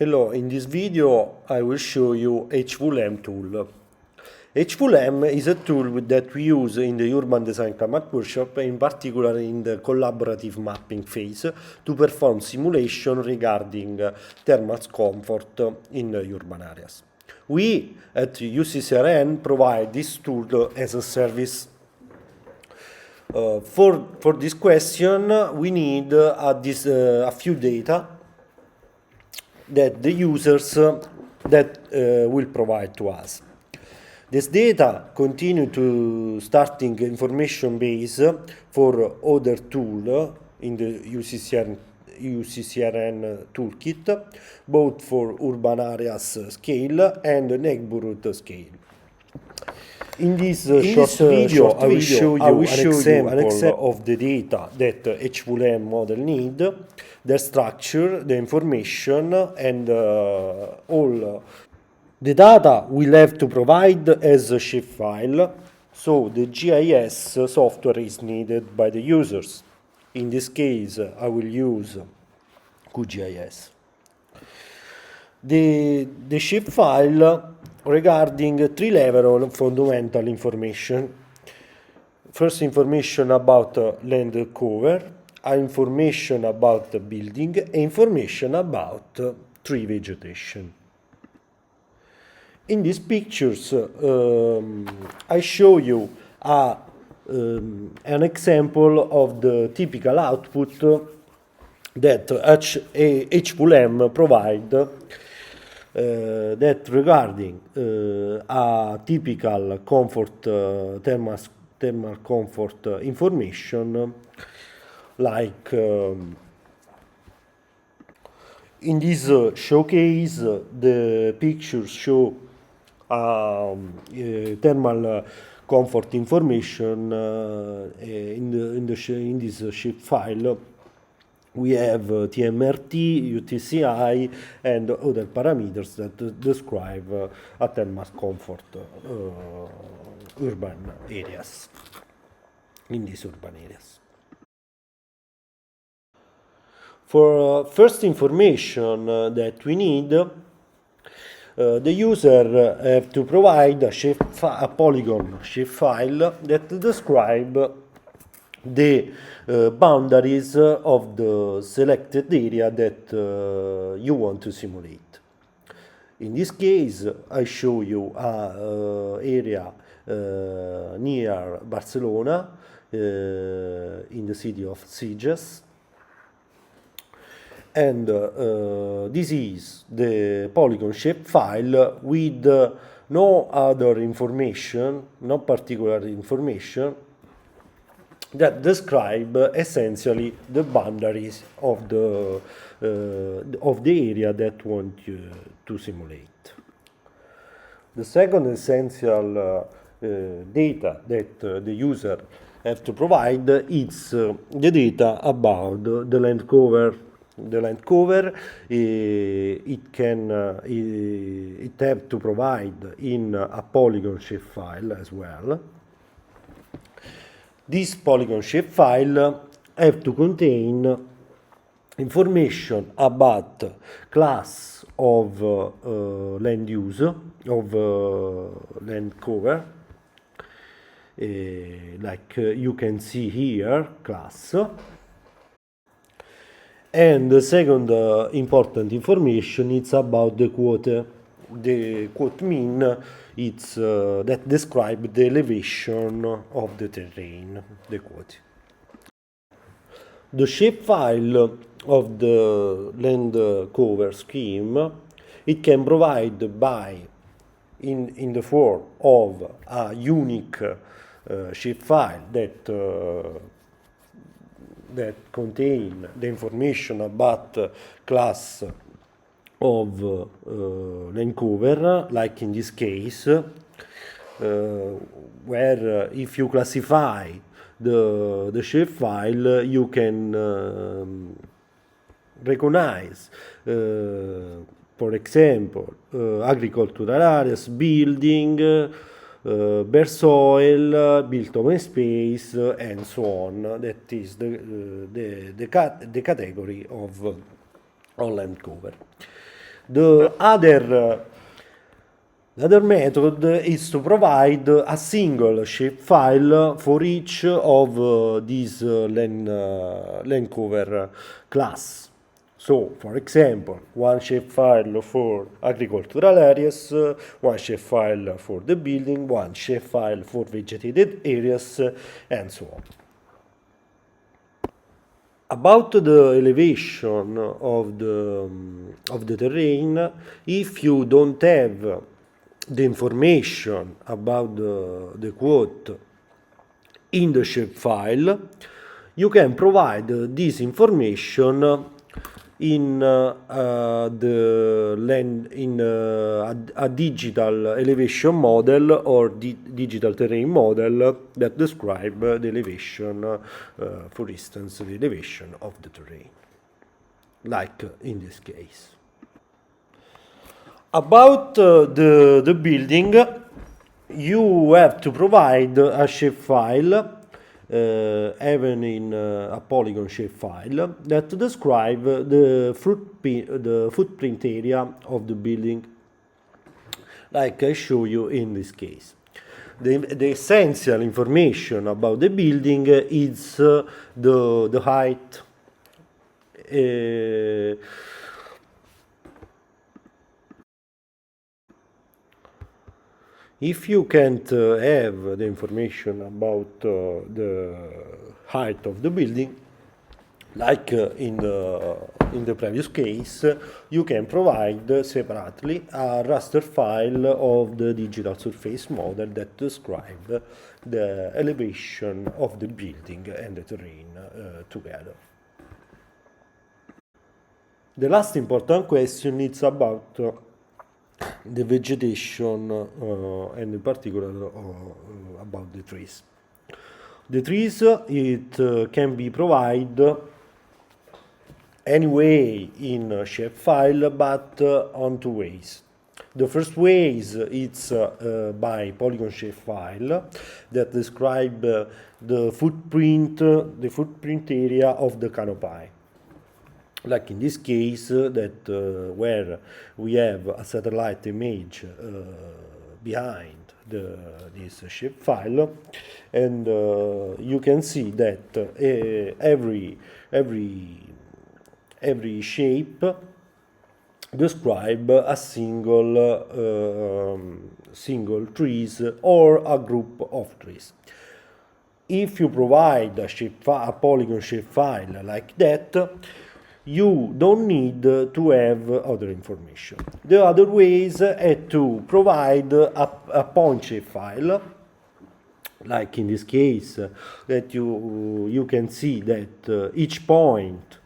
Hello, in this video I will show you HWLEM tool. HWLEM is a tool that we use in the Urban Design Climate Workshop, in particular in the collaborative mapping phase, to perform simulation regarding thermal comfort in urban areas. We at Uccrn provide this tool as a service. For this question we need a few data that the users will provide to us. This data continue to starting information base for other tool in the UCCRN toolkit, both for urban areas scale and neighborhood scale. In this short video, I will show you an example of the data that HWLEM model need, their structure, the information, and all. The data will have to provide as a shapefile, so the GIS software is needed by the users. In this case, I will use QGIS. The shapefile regarding three levels of fundamental information. First, information about land cover, information about the building, and information about tree vegetation. In these pictures, I show you an example of the typical output that HWLEM provide that regarding a typical comfort thermal comfort information, like in this showcase the pictures show thermal comfort information in this shapefile. We have TMRT, UTCI, and other parameters that describe a thermal comfort urban areas, in these urban areas. For first information that we need, the user have to provide a polygon shapefile that describe the boundaries of the selected area that you want to simulate. In this case, I show you an area near Barcelona, in the city of Sitges. And this is the polygon shapefile with no other information, no particular information, that describe essentially the boundaries of the area that want to simulate. The second essential data that the user have to provide is the data about the land cover. The land cover, it have to provide in a polygon shapefile as well. This polygon shapefile have to contain information about class of land use, of land cover, like you can see here, class. And the second important information is about the quote. The quote mean it's that describe the elevation of the terrain. The quote. The shapefile of the land cover scheme, it can provide by in the form of a unique shapefile that contain the information about class of land cover, like in this case, where if you classify the shapefile, you can recognize, for example, agricultural areas, building, bare soil, built open space, and so on. That is the category of land cover. The other method is to provide a single shapefile for each of these land cover class. So, for example, one shapefile for agricultural areas, one shapefile for the building, one shapefile for vegetated areas, and so on. About the elevation of the terrain, if you don't have the information about the quote in the shapefile, you can provide this information in a digital elevation model or digital terrain model that describe the elevation, for instance, the elevation of the terrain, like in this case. About the building, you have to provide a shapefile, even in a polygon shapefile, that describe the footprint area of the building, like I show you in this case. The essential information about the building is the height, if you can't have the information about the height of the building, like in the previous case, you can provide separately a raster file of the digital surface model that describe the elevation of the building and the terrain together. The last important question is about the vegetation, and in particular about the trees. The trees, it can be provided anyway in a shapefile, but on two ways. The first way is it's by polygon shapefile that describe the footprint area of the canopy. Like in this case, that where we have a satellite image behind this shapefile, and you can see that every shape describe a single trees or a group of trees. If you provide a polygon shapefile like that, you don't need to have other information. The other ways is to provide a point shapefile, like in this case, that you can see that each point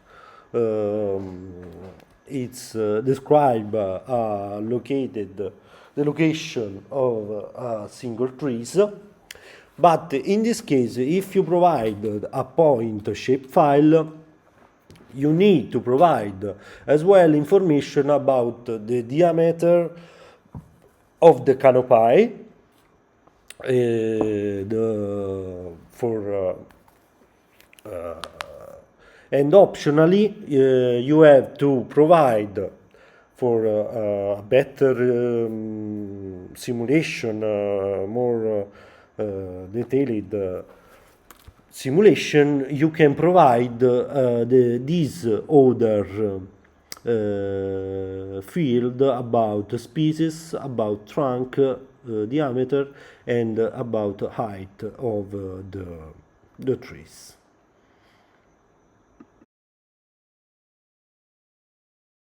it's describe the location of single trees. But in this case, if you provide a point shapefile, you need to provide as well information about the diameter of the canopy, and optionally you have to provide for a better simulation, more detailed simulation, you can provide this other field about species, about trunk diameter, and about height of the trees.